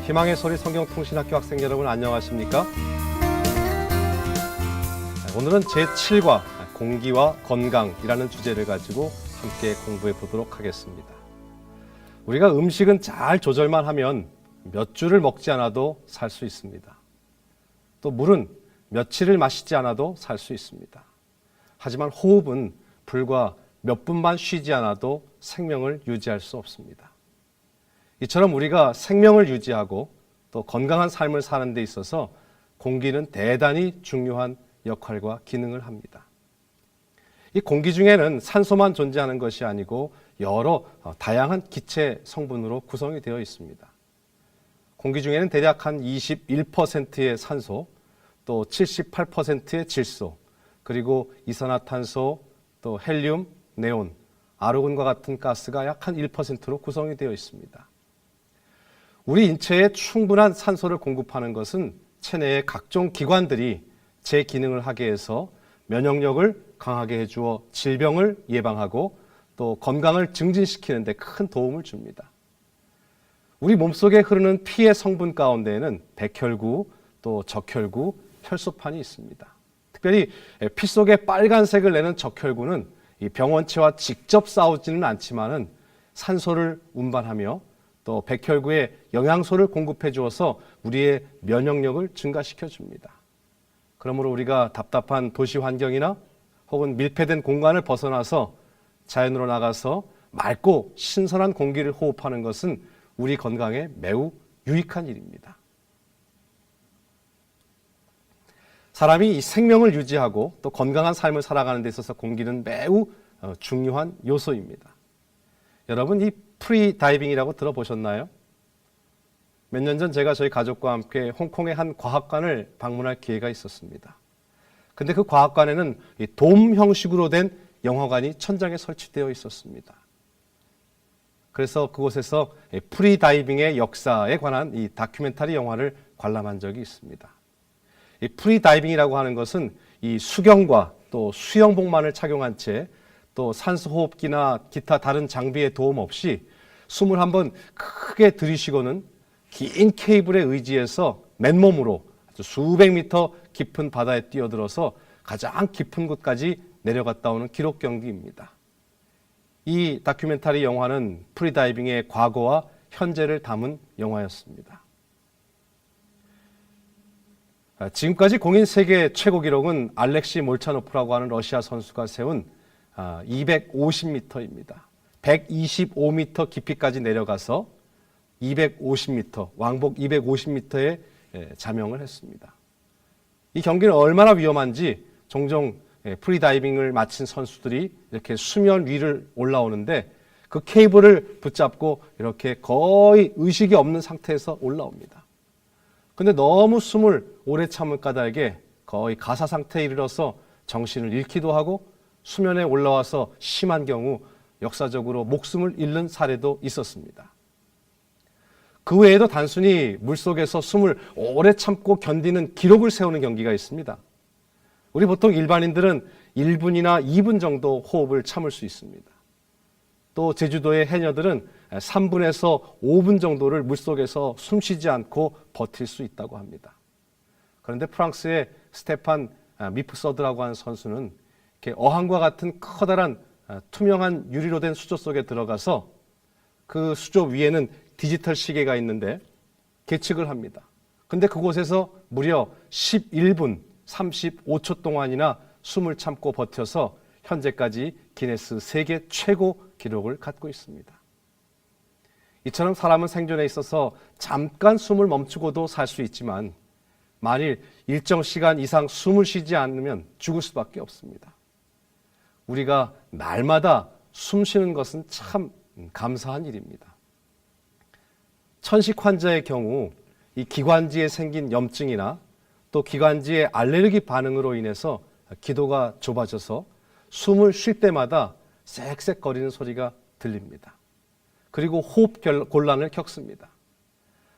희망의 소리 성경통신학교 학생 여러분 안녕하십니까? 오늘은 제7과 공기와 건강이라는 주제를 가지고 함께 공부해 보도록 하겠습니다. 우리가 음식은 잘 조절만 하면 몇 줄을 먹지 않아도 살 수 있습니다. 또 물은 며칠을 마시지 않아도 살 수 있습니다. 하지만 호흡은 불과 몇 분만 쉬지 않아도 생명을 유지할 수 없습니다. 이처럼 우리가 생명을 유지하고 또 건강한 삶을 사는 데 있어서 공기는 대단히 중요한 역할과 기능을 합니다. 이 공기 중에는 산소만 존재하는 것이 아니고 여러 다양한 기체 성분으로 구성이 되어 있습니다. 공기 중에는 대략 한 21%의 산소, 또 78%의 질소, 그리고 이산화탄소, 또 헬륨, 네온, 아르곤과 같은 가스가 약 한 1%로 구성이 되어 있습니다. 우리 인체에 충분한 산소를 공급하는 것은 체내의 각종 기관들이 제 기능을 하게 해서 면역력을 강하게 해주어 질병을 예방하고 또 건강을 증진시키는 데 큰 도움을 줍니다. 우리 몸속에 흐르는 피의 성분 가운데에는 백혈구, 또 적혈구, 혈소판이 있습니다. 특별히 피 속에 빨간색을 내는 적혈구는 이 병원체와 직접 싸우지는 않지만은 산소를 운반하며 또 백혈구에 영양소를 공급해 주어서 우리의 면역력을 증가시켜 줍니다. 그러므로 우리가 답답한 도시 환경이나 혹은 밀폐된 공간을 벗어나서 자연으로 나가서 맑고 신선한 공기를 호흡하는 것은 우리 건강에 매우 유익한 일입니다. 사람이 이 생명을 유지하고 또 건강한 삶을 살아가는 데 있어서 공기는 매우 중요한 요소입니다. 여러분, 이 프리다이빙이라고 들어보셨나요? 몇 년 전 제가 저희 가족과 함께 홍콩의 한 과학관을 방문할 기회가 있었습니다. 근데 그 과학관에는 이 돔 형식으로 된 영화관이 천장에 설치되어 있었습니다. 그래서 그곳에서 프리다이빙의 역사에 관한 이 다큐멘터리 영화를 관람한 적이 있습니다. 이 프리다이빙이라고 하는 것은 이 수경과 또 수영복만을 착용한 채 또 산소호흡기나 기타 다른 장비의 도움 없이 숨을 한번 크게 들이쉬고는 긴 케이블에 의지해서 맨몸으로 아주 수백 미터 깊은 바다에 뛰어들어서 가장 깊은 곳까지 내려갔다 오는 기록 경기입니다. 이 다큐멘터리 영화는 프리다이빙의 과거와 현재를 담은 영화였습니다. 지금까지 공인 세계 최고 기록은 알렉시 몰차노프라고 하는 러시아 선수가 세운 250m입니다. 125m 깊이까지 내려가서 250m, 왕복 250m에 자명을 했습니다. 이 경기는 얼마나 위험한지 종종 프리다이빙을 마친 선수들이 이렇게 수면 위를 올라오는데 그 케이블을 붙잡고 이렇게 거의 의식이 없는 상태에서 올라옵니다. 근데 너무 숨을 오래 참을 까닭에 거의 가사 상태에 이르러서 정신을 잃기도 하고 수면에 올라와서 심한 경우 역사적으로 목숨을 잃는 사례도 있었습니다. 그 외에도 단순히 물속에서 숨을 오래 참고 견디는 기록을 세우는 경기가 있습니다. 우리 보통 일반인들은 1분이나 2분 정도 호흡을 참을 수 있습니다. 또 제주도의 해녀들은 3분에서 5분 정도를 물속에서 숨쉬지 않고 버틸 수 있다고 합니다. 그런데 프랑스의 스테판 미프서드라고 하는 선수는 이렇게 어항과 같은 커다란 투명한 유리로 된 수조 속에 들어가서 그 수조 위에는 디지털 시계가 있는데 계측을 합니다. 근데 그곳에서 무려 11분 35초 동안이나 숨을 참고 버텨서 현재까지 기네스 세계 최고 기록을 갖고 있습니다. 이처럼 사람은 생존에 있어서 잠깐 숨을 멈추고도 살 수 있지만 만일 일정 시간 이상 숨을 쉬지 않으면 죽을 수밖에 없습니다. 우리가 날마다 숨 쉬는 것은 참 감사한 일입니다. 천식 환자의 경우 이 기관지에 생긴 염증이나 또 기관지의 알레르기 반응으로 인해서 기도가 좁아져서 숨을 쉴 때마다 쌕쌕거리는 소리가 들립니다. 그리고 호흡 곤란을 겪습니다.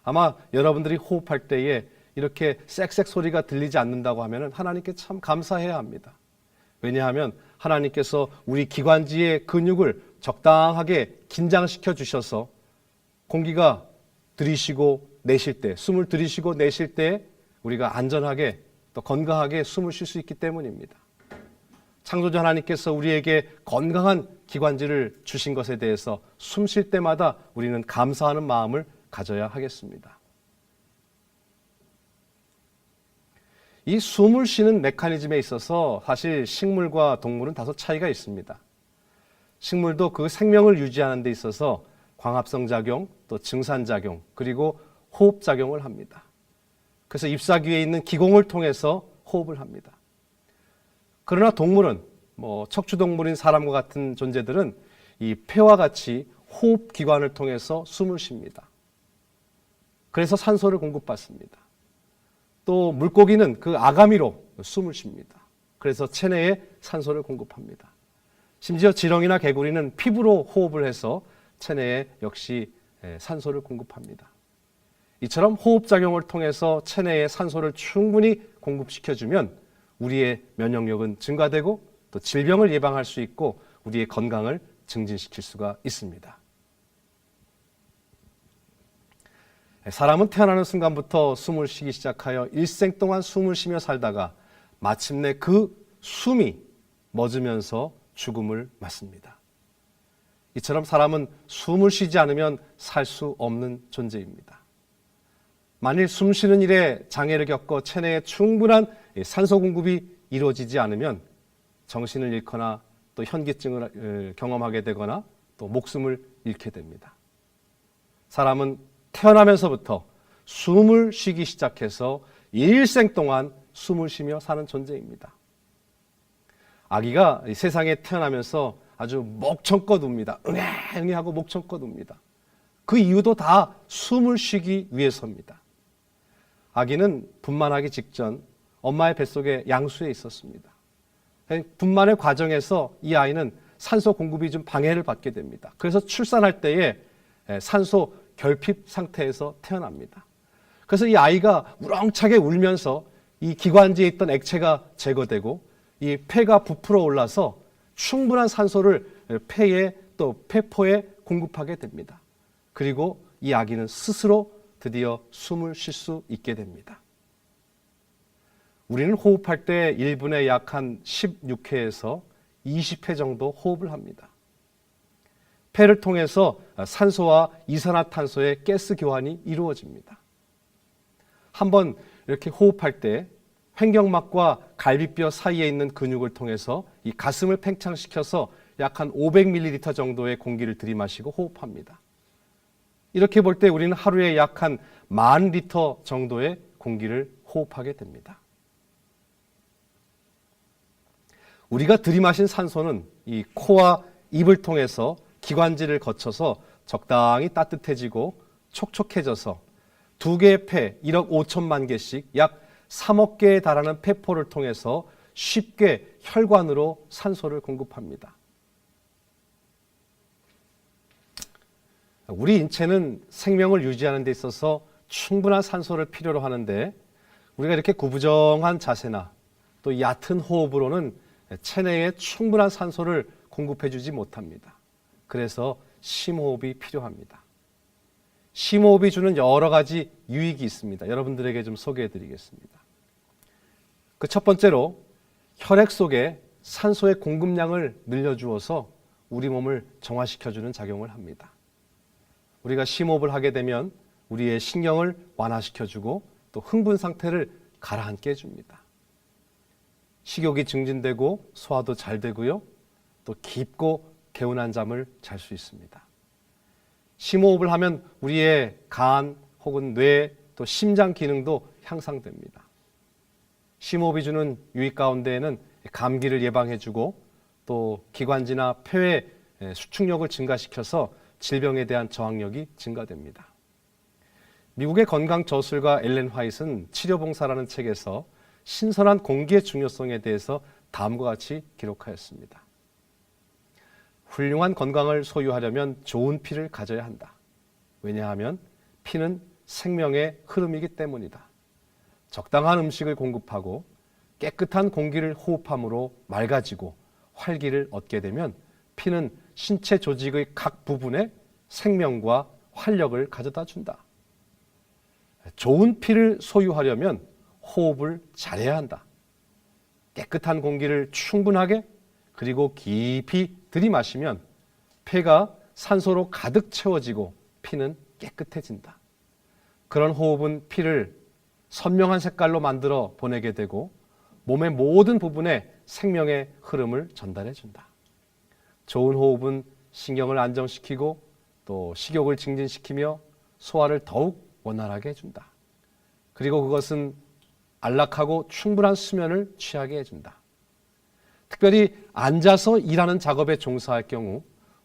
아마 여러분들이 호흡할 때에 이렇게 쌕쌕 소리가 들리지 않는다고 하면 하나님께 참 감사해야 합니다. 왜냐하면 하나님께서 우리 기관지의 근육을 적당하게 긴장시켜 주셔서 공기가 들이쉬고 내쉴 때, 숨을 들이쉬고 내쉴 때 우리가 안전하게 또 건강하게 숨을 쉴 수 있기 때문입니다. 창조주 하나님께서 우리에게 건강한 기관지를 주신 것에 대해서 숨 쉴 때마다 우리는 감사하는 마음을 가져야 하겠습니다. 이 숨을 쉬는 메커니즘에 있어서 사실 식물과 동물은 다소 차이가 있습니다. 식물도 그 생명을 유지하는 데 있어서 광합성 작용, 또 증산 작용, 그리고 호흡 작용을 합니다. 그래서 잎사귀에 있는 기공을 통해서 호흡을 합니다. 그러나 동물은 척추동물인 사람과 같은 존재들은 이 폐와 같이 호흡 기관을 통해서 숨을 쉽니다. 그래서 산소를 공급받습니다. 또 물고기는 그 아가미로 숨을 쉽니다. 그래서 체내에 산소를 공급합니다. 심지어 지렁이나 개구리는 피부로 호흡을 해서 체내에 역시 산소를 공급합니다. 이처럼 호흡작용을 통해서 체내에 산소를 충분히 공급시켜주면 우리의 면역력은 증가되고 또 질병을 예방할 수 있고 우리의 건강을 증진시킬 수가 있습니다. 사람은 태어나는 순간부터 숨을 쉬기 시작하여 일생 동안 숨을 쉬며 살다가 마침내 그 숨이 멎으면서 죽음을 맞습니다. 이처럼 사람은 숨을 쉬지 않으면 살 수 없는 존재입니다. 만일 숨 쉬는 일에 장애를 겪어 체내에 충분한 산소 공급이 이루어지지 않으면 정신을 잃거나 또 현기증을 경험하게 되거나 또 목숨을 잃게 됩니다. 사람은 태어나면서부터 숨을 쉬기 시작해서 일생 동안 숨을 쉬며 사는 존재입니다. 아기가 세상에 태어나면서 아주 목청껏 웁니다. 응애 하고 목청껏 웁니다. 그 이유도 다 숨을 쉬기 위해서입니다. 아기는 분만하기 직전 엄마의 뱃속에 양수에 있었습니다. 분만의 과정에서 이 아이는 산소 공급이 좀 방해를 받게 됩니다. 그래서 출산할 때에 산소 결핍 상태에서 태어납니다. 그래서 이 아이가 우렁차게 울면서 이 기관지에 있던 액체가 제거되고 이 폐가 부풀어 올라서 충분한 산소를 폐에 또 폐포에 공급하게 됩니다. 그리고 이 아기는 스스로 드디어 숨을 쉴 수 있게 됩니다. 우리는 호흡할 때 1분에 약 한 16회에서 20회 정도 호흡을 합니다. 폐를 통해서 산소와 이산화탄소의 가스 교환이 이루어집니다. 한번 이렇게 호흡할 때 횡격막과 갈비뼈 사이에 있는 근육을 통해서 이 가슴을 팽창시켜서 약 한 500ml 정도의 공기를 들이마시고 호흡합니다. 이렇게 볼 때 우리는 하루에 약 한 10,000리터 정도의 공기를 호흡하게 됩니다. 우리가 들이마신 산소는 이 코와 입을 통해서 기관지를 거쳐서 적당히 따뜻해지고 촉촉해져서 2개의 폐 1억 5천만 개씩 약 3억 개에 달하는 폐포를 통해서 쉽게 혈관으로 산소를 공급합니다. 우리 인체는 생명을 유지하는 데 있어서 충분한 산소를 필요로 하는데 우리가 이렇게 구부정한 자세나 또 얕은 호흡으로는 체내에 충분한 산소를 공급해주지 못합니다. 그래서 심호흡이 필요합니다. 심호흡이 주는 여러 가지 유익이 있습니다. 여러분들에게 좀 소개해드리겠습니다. 그 첫 번째로 혈액 속에 산소의 공급량을 늘려주어서 우리 몸을 정화시켜주는 작용을 합니다. 우리가 심호흡을 하게 되면 우리의 신경을 완화시켜주고 또 흥분 상태를 가라앉게 해줍니다. 식욕이 증진되고 소화도 잘 되고요. 또 깊고 개운한 잠을 잘 수 있습니다. 심호흡을 하면 우리의 간 혹은 뇌 또 심장 기능도 향상됩니다. 심호흡이 주는 유익 가운데에는 감기를 예방해주고 또 기관지나 폐의 수축력을 증가시켜서 질병에 대한 저항력이 증가됩니다. 미국의 건강 저술가 엘렌 화이트는 치료봉사라는 책에서 신선한 공기의 중요성에 대해서 다음과 같이 기록하였습니다. 훌륭한 건강을 소유하려면 좋은 피를 가져야 한다. 왜냐하면 피는 생명의 흐름이기 때문이다. 적당한 음식을 공급하고 깨끗한 공기를 호흡함으로 맑아지고 활기를 얻게 되면 피는 신체 조직의 각 부분에 생명과 활력을 가져다 준다. 좋은 피를 소유하려면 호흡을 잘해야 한다. 깨끗한 공기를 충분하게 그리고 깊이 들이마시면 폐가 산소로 가득 채워지고 피는 깨끗해진다. 그런 호흡은 피를 선명한 색깔로 만들어 보내게 되고 몸의 모든 부분에 생명의 흐름을 전달해 준다. 좋은 호흡은 신경을 안정시키고 또 식욕을 증진시키며 소화를 더욱 원활하게 해준다. 그리고 그것은 안락하고 충분한 수면을 취하게 해준다. 특별히 앉아서 일하는 작업에 종사할 경우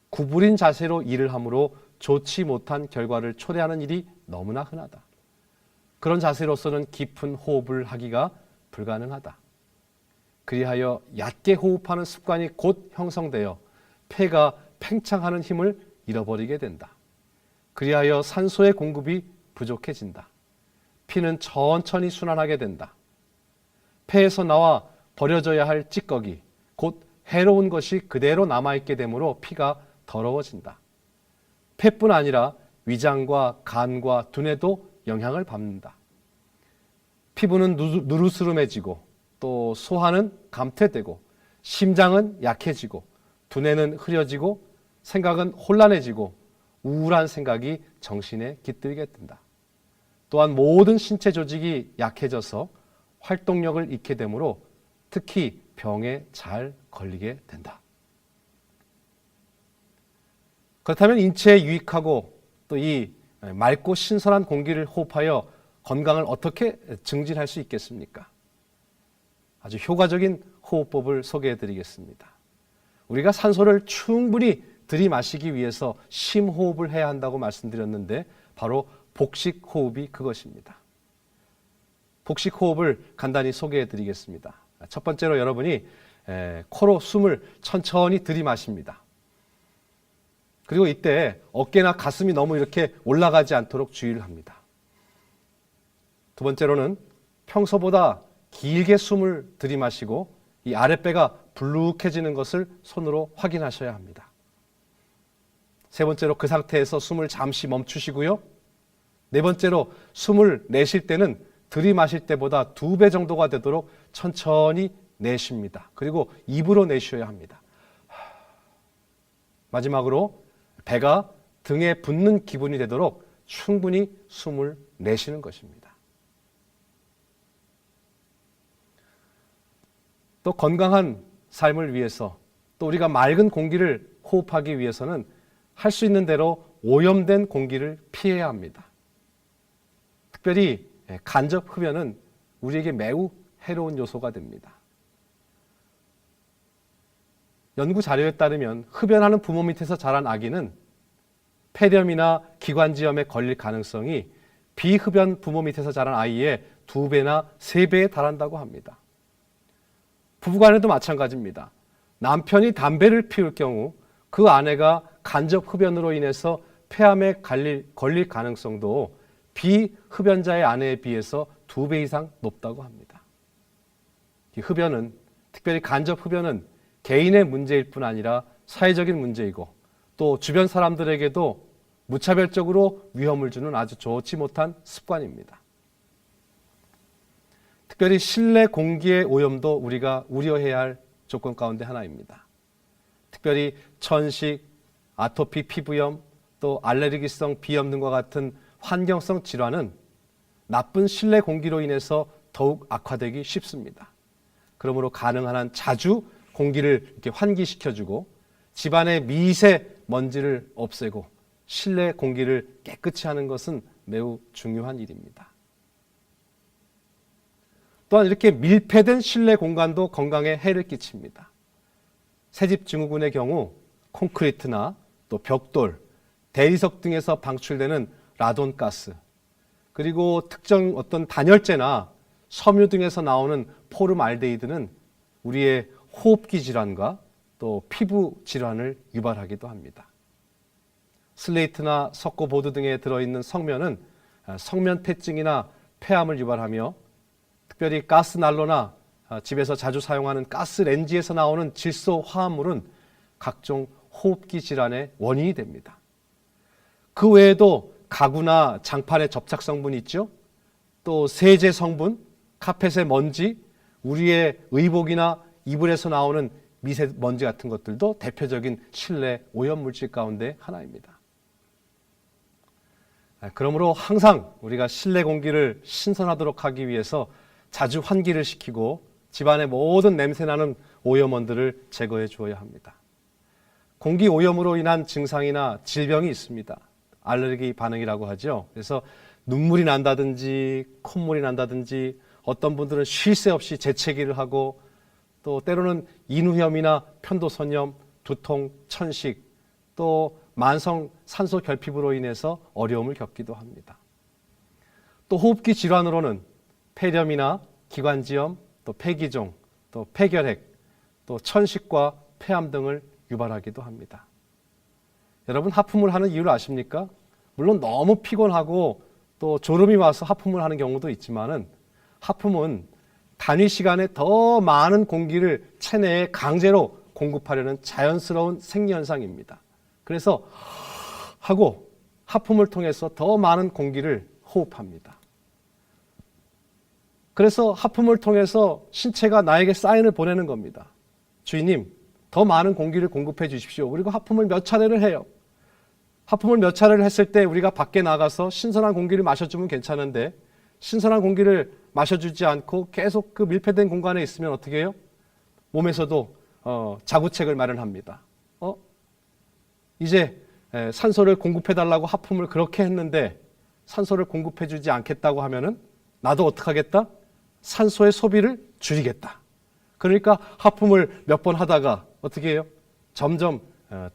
구부린 자세로 일을 하므로 좋지 못한 결과를 초래하는 일이 너무나 흔하다. 그런 자세로서는 깊은 호흡을 하기가 불가능하다. 그리하여 얕게 호흡하는 습관이 곧 형성되어 폐가 팽창하는 힘을 잃어버리게 된다. 그리하여 산소의 공급이 부족해진다. 피는 천천히 순환하게 된다. 폐에서 나와 버려져야 할 찌꺼기, 곧 해로운 것이 그대로 남아있게 되므로 피가 더러워진다. 폐뿐 아니라 위장과 간과 두뇌도 영향을 받는다. 피부는 누르스름해지고 또 소화는 감퇴되고 심장은 약해지고 두뇌는 흐려지고 생각은 혼란해지고 우울한 생각이 정신에 깃들게 된다. 또한 모든 신체 조직이 약해져서 활동력을 잃게 되므로 특히 병에 잘 걸리게 된다. 그렇다면 인체에 유익하고 또 이 맑고 신선한 공기를 호흡하여 건강을 어떻게 증진할 수 있겠습니까? 아주 효과적인 호흡법을 소개해 드리겠습니다. 우리가 산소를 충분히 들이마시기 위해서 심호흡을 해야 한다고 말씀드렸는데 바로 복식호흡이 그것입니다. 복식호흡을 간단히 소개해 드리겠습니다. 첫 번째로 여러분이 코로 숨을 천천히 들이마십니다. 그리고 이때 어깨나 가슴이 너무 이렇게 올라가지 않도록 주의를 합니다. 두 번째로는 평소보다 길게 숨을 들이마시고 이 아랫배가 불룩해지는 것을 손으로 확인하셔야 합니다. 세 번째로 그 상태에서 숨을 잠시 멈추시고요. 네 번째로 숨을 내쉴 때는 들이마실 때보다 2배 정도가 되도록 천천히 내쉽니다. 그리고 입으로 내쉬어야 합니다. 마지막으로 배가 등에 붙는 기분이 되도록 충분히 숨을 내쉬는 것입니다. 또 건강한 삶을 위해서 또 우리가 맑은 공기를 호흡하기 위해서는 할 수 있는 대로 오염된 공기를 피해야 합니다. 특별히 간접 흡연은 우리에게 매우 해로운 요소가 됩니다. 연구 자료에 따르면 흡연하는 부모 밑에서 자란 아기는 폐렴이나 기관지염에 걸릴 가능성이 비흡연 부모 밑에서 자란 아이의 2배나 3배에 달한다고 합니다. 부부간에도 마찬가지입니다. 남편이 담배를 피울 경우 그 아내가 간접 흡연으로 인해서 폐암에 걸릴 가능성도 비흡연자의 아내에 비해서 2배 이상 높다고 합니다. 이 흡연은, 특별히 간접 흡연은 개인의 문제일 뿐 아니라 사회적인 문제이고 또 주변 사람들에게도 무차별적으로 위험을 주는 아주 좋지 못한 습관입니다. 특별히 실내 공기의 오염도 우리가 우려해야 할 조건 가운데 하나입니다. 특별히 천식, 아토피 피부염, 또 알레르기성 비염 등과 같은 환경성 질환은 나쁜 실내 공기로 인해서 더욱 악화되기 쉽습니다. 그러므로 가능한 한 자주 공기를 이렇게 환기시켜주고 집안의 미세먼지를 없애고 실내 공기를 깨끗이 하는 것은 매우 중요한 일입니다. 또한 이렇게 밀폐된 실내 공간도 건강에 해를 끼칩니다. 새집 증후군의 경우 콘크리트나 또 벽돌, 대리석 등에서 방출되는 라돈가스, 그리고 특정 어떤 단열재나 섬유 등에서 나오는 포름알데히드는 우리의 호흡기 질환과 또 피부 질환을 유발하기도 합니다. 슬레이트나 석고보드 등에 들어있는 성면은 성면폐증이나 폐암을 유발하며 특별히 가스난로나 집에서 자주 사용하는 가스렌지에서 나오는 질소 화합물은 각종 호흡기 질환의 원인이 됩니다. 그 외에도 가구나 장판의 접착 성분이 있죠. 또 세제 성분, 카펫의 먼지, 우리의 의복이나 이불에서 나오는 미세먼지 같은 것들도 대표적인 실내 오염물질 가운데 하나입니다. 그러므로 항상 우리가 실내 공기를 신선하도록 하기 위해서 자주 환기를 시키고 집안의 모든 냄새나는 오염원들을 제거해 주어야 합니다. 공기 오염으로 인한 증상이나 질병이 있습니다. 알레르기 반응이라고 하죠. 그래서 눈물이 난다든지 콧물이 난다든지 어떤 분들은 쉴 새 없이 재채기를 하고 또 때로는 인후염이나 편도선염, 두통, 천식, 또 만성 산소 결핍으로 인해서 어려움을 겪기도 합니다. 또 호흡기 질환으로는 폐렴이나 기관지염, 또 폐기종, 또 폐결핵, 또 천식과 폐암 등을 유발하기도 합니다. 여러분 하품을 하는 이유를 아십니까? 물론 너무 피곤하고 또 졸음이 와서 하품을 하는 경우도 있지만은 하품은 단위 시간에 더 많은 공기를 체내에 강제로 공급하려는 자연스러운 생리현상입니다. 그래서 하고 하품을 통해서 더 많은 공기를 호흡합니다. 그래서 하품을 통해서 신체가 나에게 사인을 보내는 겁니다. 주인님, 더 많은 공기를 공급해 주십시오. 그리고 하품을 몇 차례를 해요. 하품을 몇 차례를 했을 때 우리가 밖에 나가서 신선한 공기를 마셔주면 괜찮은데 신선한 공기를 마셔주지 않고 계속 그 밀폐된 공간에 있으면 어떻게 해요? 몸에서도 자구책을 마련합니다. 이제 산소를 공급해달라고 하품을 그렇게 했는데 산소를 공급해주지 않겠다고 하면은 나도 어떻게 하겠다? 산소의 소비를 줄이겠다. 그러니까 하품을 몇 번 하다가 어떻게 해요? 점점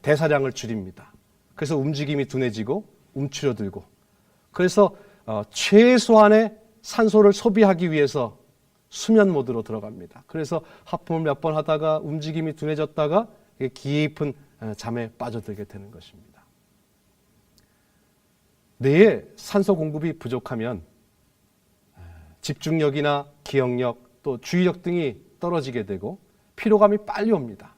대사량을 줄입니다. 그래서 움직임이 둔해지고 움츠려들고 그래서 최소한의 산소를 소비하기 위해서 수면 모드로 들어갑니다. 그래서 하품을 몇 번 하다가 움직임이 둔해졌다가 깊은 잠에 빠져들게 되는 것입니다. 뇌에 산소 공급이 부족하면 집중력이나 기억력 또 주의력 등이 떨어지게 되고 피로감이 빨리 옵니다.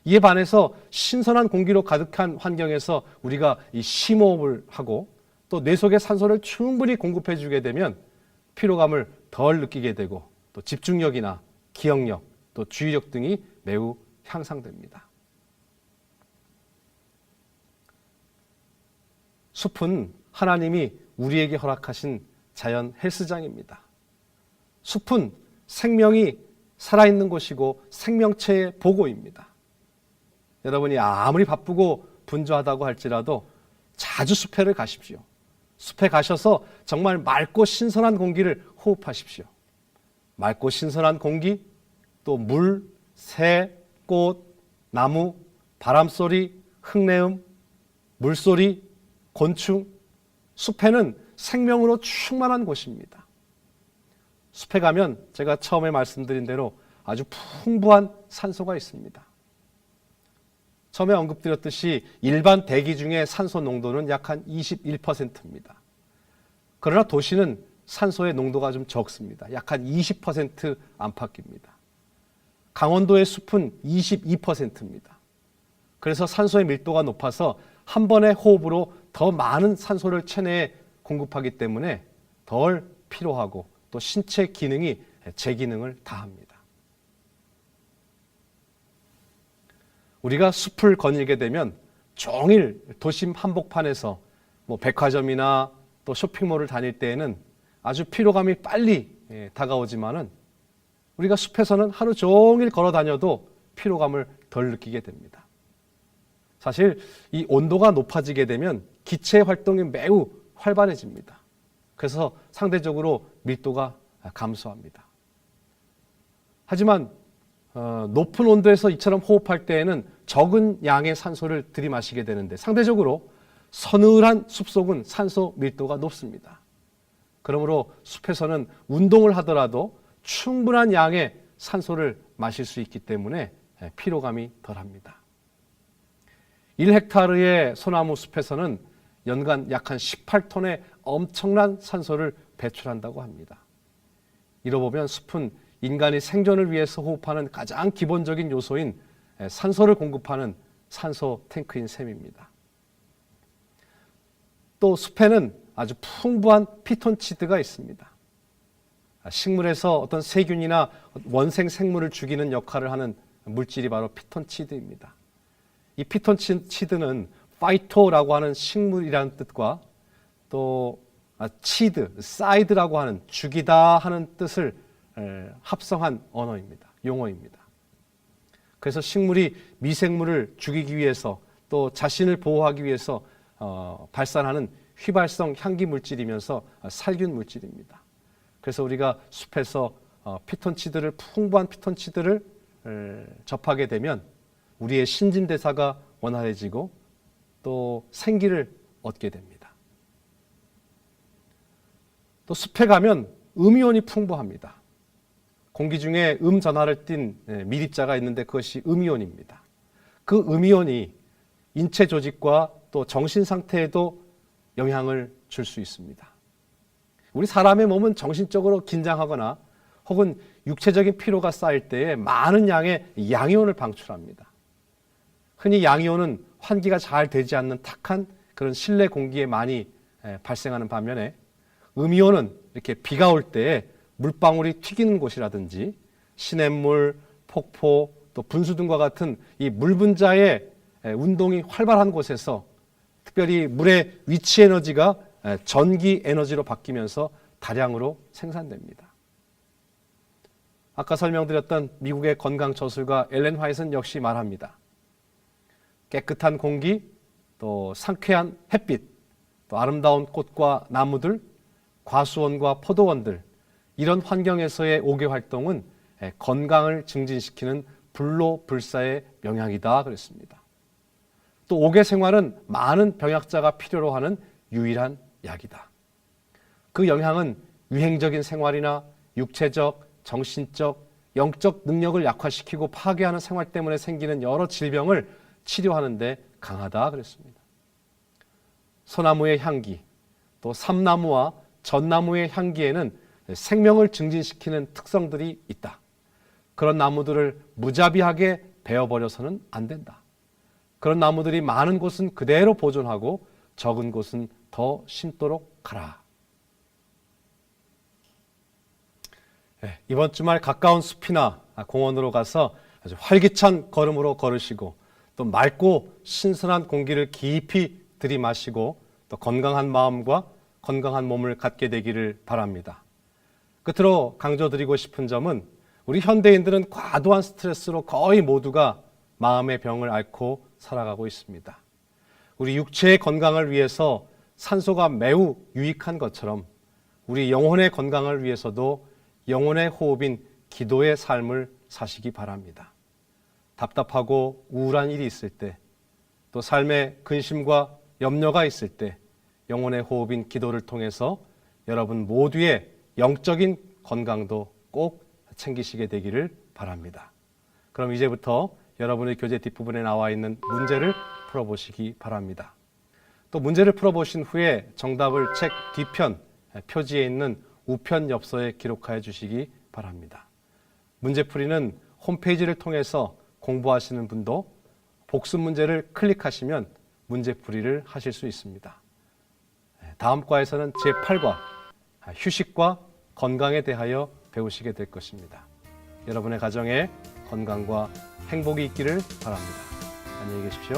이에 반해서 신선한 공기로 가득한 환경에서 우리가 이 심호흡을 하고 또 뇌 속에 산소를 충분히 공급해 주게 되면 피로감을 덜 느끼게 되고 또 집중력이나 기억력 또 주의력 등이 매우 향상됩니다. 숲은 하나님이 우리에게 허락하신 자연 헬스장입니다. 숲은 생명이 살아있는 곳이고 생명체의 보고입니다. 여러분이 아무리 바쁘고 분주하다고 할지라도 자주 숲에를 가십시오. 숲에 가셔서 정말 맑고 신선한 공기를 호흡하십시오. 맑고 신선한 공기, 또 물, 새, 꽃, 나무, 바람소리, 흙내음, 물소리, 곤충, 숲에는 생명으로 충만한 곳입니다. 숲에 가면 제가 처음에 말씀드린 대로 아주 풍부한 산소가 있습니다. 처음에 언급드렸듯이 일반 대기 중에 산소 농도는 약 한 21%입니다. 그러나 도시는 산소의 농도가 좀 적습니다. 약 한 20% 안팎입니다. 강원도의 숲은 22%입니다. 그래서 산소의 밀도가 높아서 한 번의 호흡으로 더 많은 산소를 체내에 공급하기 때문에 덜 피로하고 또 신체 기능이 제 기능을 다합니다. 우리가 숲을 거닐게 되면 종일 도심 한복판에서 백화점이나 또 쇼핑몰을 다닐 때에는 아주 피로감이 빨리 다가오지만은 우리가 숲에서는 하루 종일 걸어 다녀도 피로감을 덜 느끼게 됩니다. 사실 이 온도가 높아지게 되면 기체 활동이 매우 활발해집니다. 그래서 상대적으로 밀도가 감소합니다. 하지만 높은 온도에서 이처럼 호흡할 때에는 적은 양의 산소를 들이마시게 되는데 상대적으로 서늘한 숲속은 산소 밀도가 높습니다. 그러므로 숲에서는 운동을 하더라도 충분한 양의 산소를 마실 수 있기 때문에 피로감이 덜합니다. 1헥타르의 소나무 숲에서는 연간 약 한 18톤의 엄청난 산소를 배출한다고 합니다. 이로 보면 숲은 인간이 생존을 위해서 호흡하는 가장 기본적인 요소인 산소를 공급하는 산소 탱크인 셈입니다. 또 숲에는 아주 풍부한 피톤치드가 있습니다. 식물에서 어떤 세균이나 원생 생물을 죽이는 역할을 하는 물질이 바로 피톤치드입니다. 이 피톤치드는 파이토라고 하는 식물이라는 뜻과 또 치드, 사이드라고 하는 죽이다 하는 뜻을 합성한 언어입니다. 용어입니다. 그래서 식물이 미생물을 죽이기 위해서 또 자신을 보호하기 위해서 발산하는 휘발성 향기 물질이면서 살균 물질입니다. 그래서 우리가 숲에서 풍부한 피톤치드를 접하게 되면 우리의 신진대사가 원활해지고 또 생기를 얻게 됩니다. 또 숲에 가면 음이온이 풍부합니다. 공기 중에 전하를 띤 미립자가 있는데 그것이 음이온입니다. 그 음이온이 인체 조직과 또 정신 상태에도 영향을 줄 수 있습니다. 우리 사람의 몸은 정신적으로 긴장하거나 혹은 육체적인 피로가 쌓일 때에 많은 양의 양이온을 방출합니다. 흔히 양이온은 환기가 잘 되지 않는 탁한 그런 실내 공기에 많이 발생하는 반면에 음이온은 이렇게 비가 올 때에 물방울이 튀기는 곳이라든지 시냇물, 폭포, 또 분수 등과 같은 이 물 분자의 운동이 활발한 곳에서 특별히 물의 위치 에너지가 전기 에너지로 바뀌면서 다량으로 생산됩니다. 아까 설명드렸던 미국의 건강 저술가 엘렌 화이트는 역시 말합니다. 깨끗한 공기, 또 상쾌한 햇빛, 또 아름다운 꽃과 나무들, 과수원과 포도원들, 이런 환경에서의 5개 활동은 건강을 증진시키는 불로불사의 명약이다 그랬습니다. 또 5개 생활은 많은 병약자가 필요로 하는 유일한 약이다. 그 영향은 위행적인 생활이나 육체적, 정신적, 영적 능력을 약화시키고 파괴하는 생활 때문에 생기는 여러 질병을 치료하는 데 강하다 그랬습니다. 소나무의 향기, 또 삼나무와 전나무의 향기에는 생명을 증진시키는 특성들이 있다. 그런 나무들을 무자비하게 베어버려서는 안 된다. 그런 나무들이 많은 곳은 그대로 보존하고 적은 곳은 더 심도록 하라. 이번 주말 가까운 숲이나 공원으로 가서 아주 활기찬 걸음으로 걸으시고 또 맑고 신선한 공기를 깊이 들이마시고 또 건강한 마음과 건강한 몸을 갖게 되기를 바랍니다. 끝으로 강조드리고 싶은 점은 우리 현대인들은 과도한 스트레스로 거의 모두가 마음의 병을 앓고 살아가고 있습니다. 우리 육체의 건강을 위해서 산소가 매우 유익한 것처럼 우리 영혼의 건강을 위해서도 영혼의 호흡인 기도의 삶을 사시기 바랍니다. 답답하고 우울한 일이 있을 때, 또 삶에 근심과 염려가 있을 때 영혼의 호흡인 기도를 통해서 여러분 모두의 영적인 건강도 꼭 챙기시게 되기를 바랍니다. 그럼 이제부터 여러분의 교재 뒷부분에 나와 있는 문제를 풀어보시기 바랍니다. 또 문제를 풀어보신 후에 정답을 책 뒤편 표지에 있는 우편 엽서에 기록하여 주시기 바랍니다. 문제풀이는 홈페이지를 통해서 공부하시는 분도 복습 문제를 클릭하시면 문제풀이를 하실 수 있습니다. 다음 과에서는 제8과 휴식과 건강에 대하여 배우시게 될 것입니다. 여러분의 가정에 건강과 행복이 있기를 바랍니다. 안녕히 계십시오.